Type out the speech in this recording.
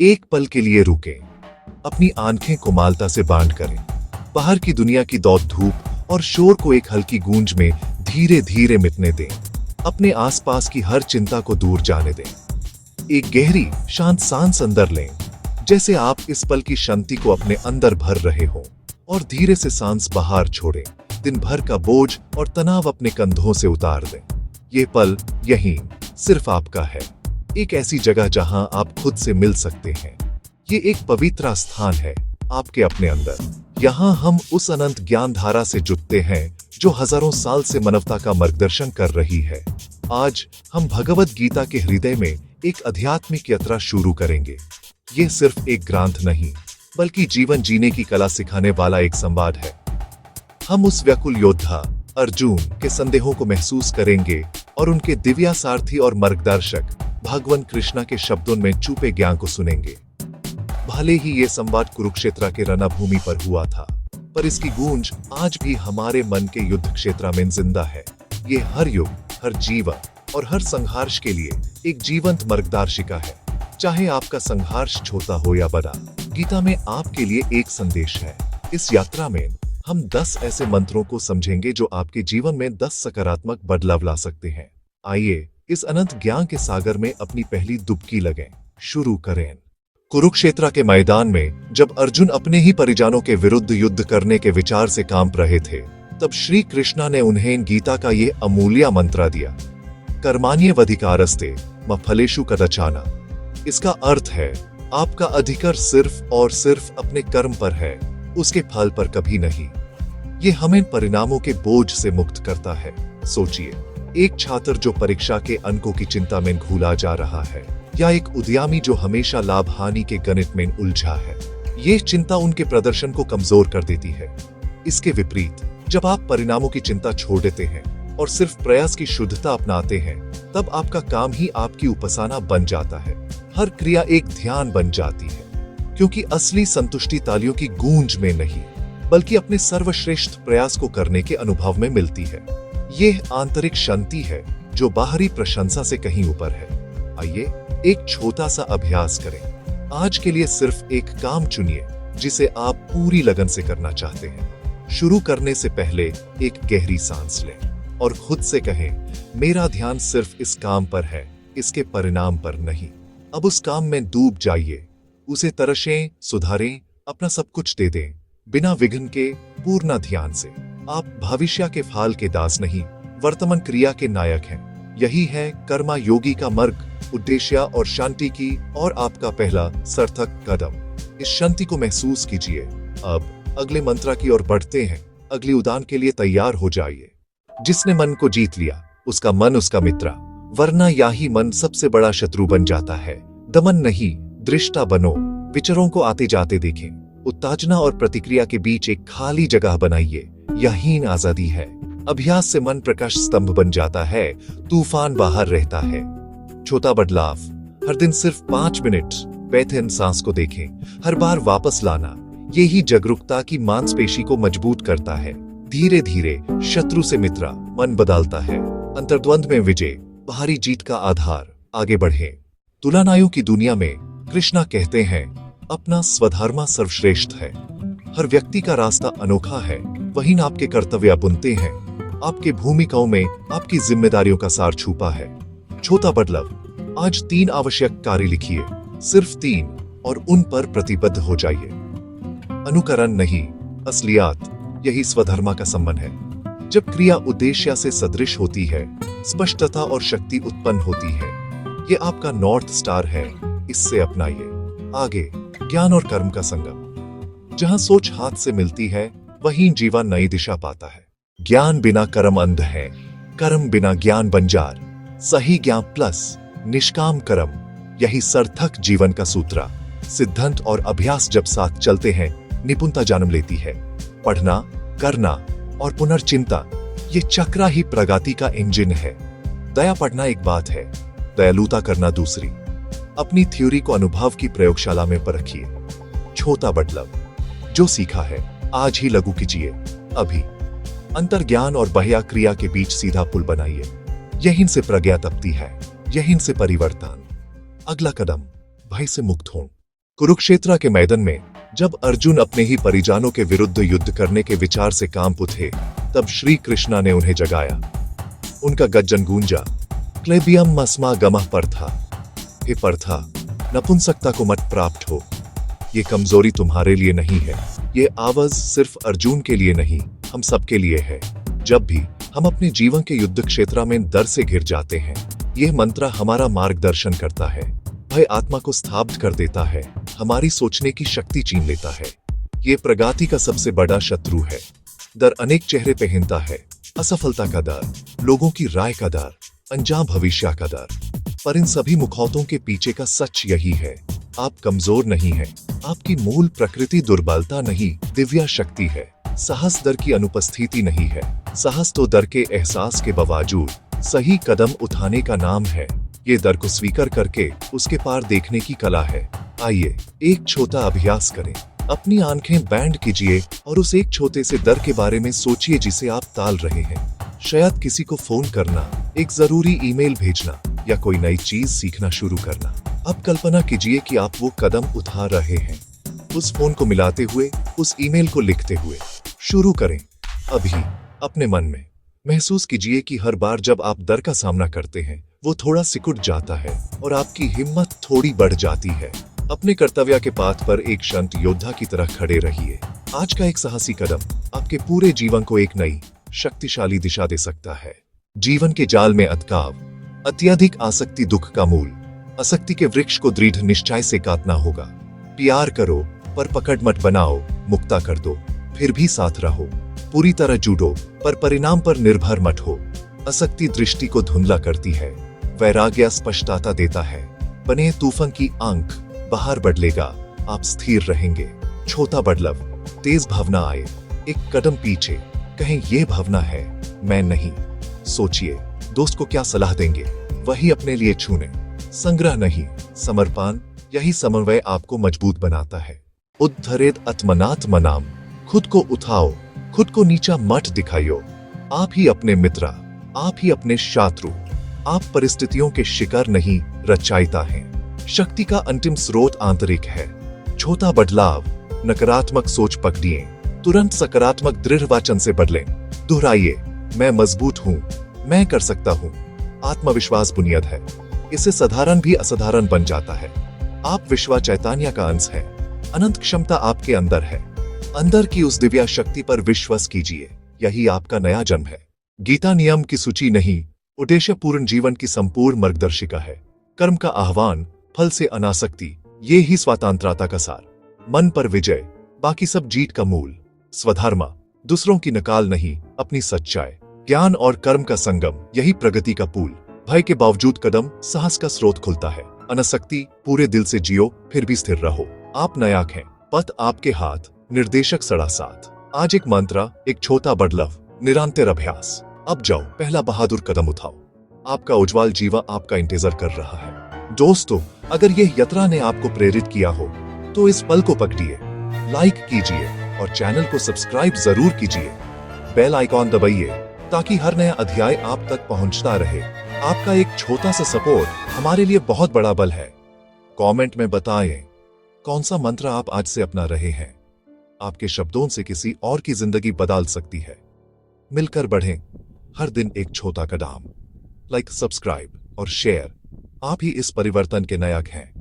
एक पल के लिए रुकें, अपनी आंखें कोमलता से बांध करें, बाहर की दुनिया की दौड़ धूप और शोर को एक हल्की गूंज में धीरे धीरे मिटने दें। अपने आसपास की हर चिंता को दूर जाने दें। एक गहरी शांत सांस अंदर लें, जैसे आप इस पल की शांति को अपने अंदर भर रहे हो, और धीरे से सांस बाहर छोड़ें। दिन भर का बोझ और तनाव अपने कंधों से उतार दें। ये पल यहीं सिर्फ आपका है, एक ऐसी जगह जहां आप खुद से मिल सकते हैं। ये एक पवित्र स्थान है आपके अपने अंदर। यहाँ हम उस अनंत ज्ञान धारा से जुड़ते हैं जो हजारों साल से मानवता का मार्गदर्शन कर रही है। आज हम भगवत गीता के हृदय में एक आध्यात्मिक यात्रा शुरू करेंगे। ये सिर्फ एक ग्रंथ नहीं, बल्कि जीवन जीने की कला सिखाने वाला एक संवाद है। हम उस व्याकुल योद्धा अर्जुन के संदेहों को महसूस करेंगे और उनके दिव्य सारथी और मार्गदर्शक भगवान कृष्ण के शब्दों में छुपे ज्ञान को सुनेंगे। भले ही ये संवाद कुरुक्षेत्र के रणभूमि पर हुआ था, पर इसकी गूंज आज भी हमारे मन के युद्ध क्षेत्र में जिंदा है। ये हर युग, हर जीवन और हर संघर्ष के लिए एक जीवंत मार्गदर्शिका है। चाहे आपका संघर्ष छोटा हो या बड़ा, गीता में आपके लिए एक संदेश है। इस यात्रा में हम 10 ऐसे मंत्रों को समझेंगे जो आपके जीवन में 10 सकारात्मक बदलाव ला सकते हैं। आइए इस अनंत ज्ञान के सागर में अपनी पहली डुबकी लगाएं। शुरू करें। कुरुक्षेत्र के मैदान में जब अर्जुन अपने ही परिजनों के विरुद्ध युद्ध करने के विचार से कांप रहे थे, तब श्री कृष्ण ने उन्हें गीता का ये अमूल्य मंत्र दिया, कर्मण्येवाधिकारस्ते मा फलेषु कदाचन। इसका अर्थ है आपका अधिकार सिर्फ और सिर्फ अपने कर्म पर है, उसके फल पर कभी नहीं। ये हमें परिणामों के बोझ से मुक्त करता है। सोचिए, एक छात्र जो परीक्षा के अंकों की चिंता में घुला जा रहा है, या एक उद्यमी जो हमेशा लाभ हानि के गणित में उलझा है। ये चिंता उनके प्रदर्शन को कमजोर कर देती है। इसके विपरीत, जब आप परिणामों की चिंता छोड़ देते हैं और सिर्फ प्रयास की शुद्धता अपनाते हैं, तब आपका काम ही आपकी उपासना बन जाता है। हर क्रिया एक ध्यान बन जाती है, क्योंकि असली संतुष्टि तालियों की गूंज में नहीं, बल्कि अपने सर्वश्रेष्ठ प्रयास को करने के अनुभव में मिलती है। यह आंतरिक शांति है जो बाहरी प्रशंसा से कहीं ऊपर है। आइए एक छोटा सा अभ्यास करें। आज के लिए सिर्फ एक काम चुनिए जिसे आप पूरी लगन से करना चाहते हैं। शुरू करने से पहले एक गहरी सांस लें और खुद से कहें, मेरा ध्यान सिर्फ इस काम पर है, इसके परिणाम पर नहीं। अब उस काम में डूब जाइए, उसे तराशें, सुधारें, अपना सब कुछ दे दें, बिना विघ्न के, पूर्ण ध्यान से। आप भविष्य के फल के दास नहीं, वर्तमान क्रिया के नायक हैं। यही है कर्मा योगी का मार्ग, उद्देश्य और शांति की और आपका पहला सार्थक कदम। इस शांति को महसूस कीजिए। अब अगले मंत्र की ओर बढ़ते हैं। अगली उड़ान के लिए तैयार हो जाइए। जिसने मन को जीत लिया, उसका मन उसका मित्र, वरना यही मन सबसे बड़ा शत्रु बन जाता है। दमन नहीं, दृष्टा बनो। विचारों को आते जाते देखें। उत्तेजना और प्रतिक्रिया के बीच एक खाली जगह बनाइए। यही आजादी है। अभ्यास से मन प्रकाश स्तंभ बन जाता है, तूफान बाहर रहता है। छोटा बदलाव, हर दिन सिर्फ 5 मिनट बैठे सांस को देखें, हर बार वापस लाना। यही जागरूकता की मांसपेशी को मजबूत करता है। धीरे धीरे शत्रु से मित्र मन बदलता है। अंतर्द्वंद में विजय, बाहरी जीत का आधार। आगे बढ़े। तुलनाओं की दुनिया में कृष्णा कहते हैं, अपना स्वधर्म सर्वश्रेष्ठ है। हर व्यक्ति का रास्ता अनोखा है। वहीं आपके कर्तव्य बुनते हैं। आपके भूमिकाओं में आपकी जिम्मेदारियों का सार छुपा है। छोटा बदलाव, आज 3 आवश्यक कार्य लिखिए, सिर्फ 3, और उन पर प्रतिबद्ध हो जाइए। अनुकरण नहीं, असलियत। यही स्वधर्म का संबंध है। जब क्रिया उद्देश्य से सदृश होती है, स्पष्टता और शक्ति उत्पन्न होती है। ये आपका नॉर्थ स्टार है, इससे अपनाइए। आगे, ज्ञान और कर्म का संगम। जहां सोच हाथ से मिलती है, वहीं जीवन नई दिशा पाता है। ज्ञान बिना कर्म अंध है, कर्म बिना ज्ञान बंजार। सही ज्ञान प्लस निष्काम कर्म, यही सार्थक जीवन का सूत्र। सिद्धांत और अभ्यास जब साथ चलते हैं, निपुणता जन्म लेती है। पढ़ना, करना और पुनर्चिंता, ये चक्र ही प्रगति का इंजन है। दया पढ़ना एक बात है, दयालुता करना दूसरी। अपनी थ्योरी को अनुभव की प्रयोगशाला में परखिए। छोटा बदलाव, जो सीखा है आज ही लागू कीजिए। अभी अंतर्ज्ञान और बाह्य क्रिया के बीच सीधा पुल बनाइए। यहीं से प्रज्ञा तपती है, यहीं से परिवर्तन। अगला कदम, भय से मुक्त हों। कुरुक्षेत्र के मैदान में जब अर्जुन अपने ही परिजनों के विरुद्ध युद्ध करने के विचार से कांप उठे, तब श्री कृष्णा ने उन्हें जगाया। उनका गर्जन गूंजा, क्लेबियम मस्मा गमः पर्था, हे पर्था, नपुंसकता को मत प्राप्त हो। ये कमजोरी तुम्हारे लिए नहीं है। ये आवाज सिर्फ अर्जुन के लिए नहीं, हम सबके लिए है। जब भी हम अपने जीवन के युद्ध क्षेत्र में डर से घिर जाते हैं, यह मंत्र हमारा मार्गदर्शन करता है। भय आत्मा को स्तब्ध कर देता है, हमारी सोचने की शक्ति छीन लेता है। ये प्रगति का सबसे बड़ा शत्रु है। डर अनेक चेहरे पहनता है, असफलता का डर, लोगों की राय का डर, अनजान भविष्य का डर। पर इन सभी मुखौटों के पीछे का सच यही है, आप कमजोर नहीं हैं। आपकी मूल प्रकृति दुर्बलता नहीं, दिव्य शक्ति है। साहस डर की अनुपस्थिति नहीं है। साहस तो डर के एहसास के बावजूद सही कदम उठाने का नाम है। ये डर को स्वीकार करके उसके पार देखने की कला है। आइए एक छोटा अभ्यास करें। अपनी आंखें बंद कीजिए और उस एक छोटे से डर के बारे में सोचिए जिसे आप टाल रहे हैं। शायद किसी को फोन करना, एक जरूरी ईमेल भेजना या कोई नई चीज सीखना शुरू करना। अब कल्पना कीजिए कि आप वो कदम उठा रहे हैं, उस फोन को मिलाते हुए, उस ईमेल को लिखते हुए। शुरू करें अभी। अपने मन में महसूस कीजिए कि हर बार जब आप डर का सामना करते हैं, वो थोड़ा सिकुड़ जाता है और आपकी हिम्मत थोड़ी बढ़ जाती है। अपने कर्तव्य के पाथ पर एक शांत योद्धा की तरह खड़े रहिए। आज का एक साहसी कदम आपके पूरे जीवन को एक नई शक्तिशाली दिशा दे सकता है। जीवन के जाल में अटकाव, अत्यधिक आसक्ति दुख का मूल। आसक्ति के वृक्ष को दृढ़ निश्चय से काटना होगा। प्यार करो पर पकड़ मत बनाओ, मुक्ता कर दो फिर भी साथ रहो। पूरी तरह जुड़ो पर परिणाम पर निर्भर मत हो। आसक्ति दृष्टि को धुंधला करती है, वैराग्य स्पष्टता देता है। बने तूफान की आंख, बाहर बदलेगा, आप स्थिर रहेंगे। छोटा बदलाव, तेज भावना आए, एक कदम पीछे, कहें ये भावना है, मैं नहीं। सोचिए दोस्त को क्या सलाह देंगे, वही अपने लिए चुने। संग्रह नहीं, समर्पण, यही समन्वय आपको मजबूत बनाता है। उद्धरेत आत्मनात्मनाम, खुद को उठाओ, खुद को नीचा मत दिखाइयो। आप ही अपने मित्र, आप ही अपने शत्रु। आप परिस्थितियों के शिकार नहीं, रचयिता हैं। शक्ति का अंतिम स्रोत आंतरिक है। छोटा बदलाव, नकारात्मक सोच पकड़िए, तुरंत सकारात्मक दृढ़ वचन से बदलें। दोहराइए, मैं मजबूत हूं, मैं कर सकता हूं। आत्मविश्वास बुनियाद है, इससे साधारण भी असाधारण बन जाता है। आप विश्व चैतन्य का अंश है, अनंत क्षमता आपके अंदर है। अंदर की उस दिव्य शक्ति पर विश्वास कीजिए, यही आपका नया जन्म है। गीता नियम की सूची नहीं, उद्देश्य पूर्ण जीवन की संपूर्ण मार्गदर्शिका है। कर्म का आह्वान, फल से अनासक्ति, ये ही स्वतंत्रता का सार। मन पर विजय, बाकी सब जीत का मूल। स्वधर्म, दूसरों की नकाल नहीं, अपनी सच्चाई। ज्ञान और कर्म का संगम, यही प्रगति का पुल। भय के बावजूद कदम, साहस का स्रोत खुलता है। अनासक्ति, पूरे दिल से जियो फिर भी स्थिर रहो। आप नायक हैं, पथ आपके हाथ, निर्देशक सड़ा साथ। आज एक मंत्र, एक छोटा बदलाव, निरंतर अभ्यास। अब जाओ, पहला बहादुर कदम उठाओ। आपका उज्जवल जीवन आपका इंतजार कर रहा है। दोस्तों, अगर यह यात्रा ने आपको प्रेरित किया हो तो इस पल को पकड़िए, लाइक कीजिए और चैनल को सब्सक्राइब जरूर कीजिए। बेल आइकॉन दबाइए ताकि हर नया अध्याय आप तक पहुंचता रहे। आपका एक छोटा सा सपोर्ट हमारे लिए बहुत बड़ा बल है। कमेंट में बताएं कौन सा मंत्र आप आज से अपना रहे हैं। आपके शब्दों से किसी और की जिंदगी बदल सकती है। मिलकर बढ़ें, हर दिन एक छोटा कदम। लाइक, सब्सक्राइब और शेयर, आप ही इस परिवर्तन के नायक हैं।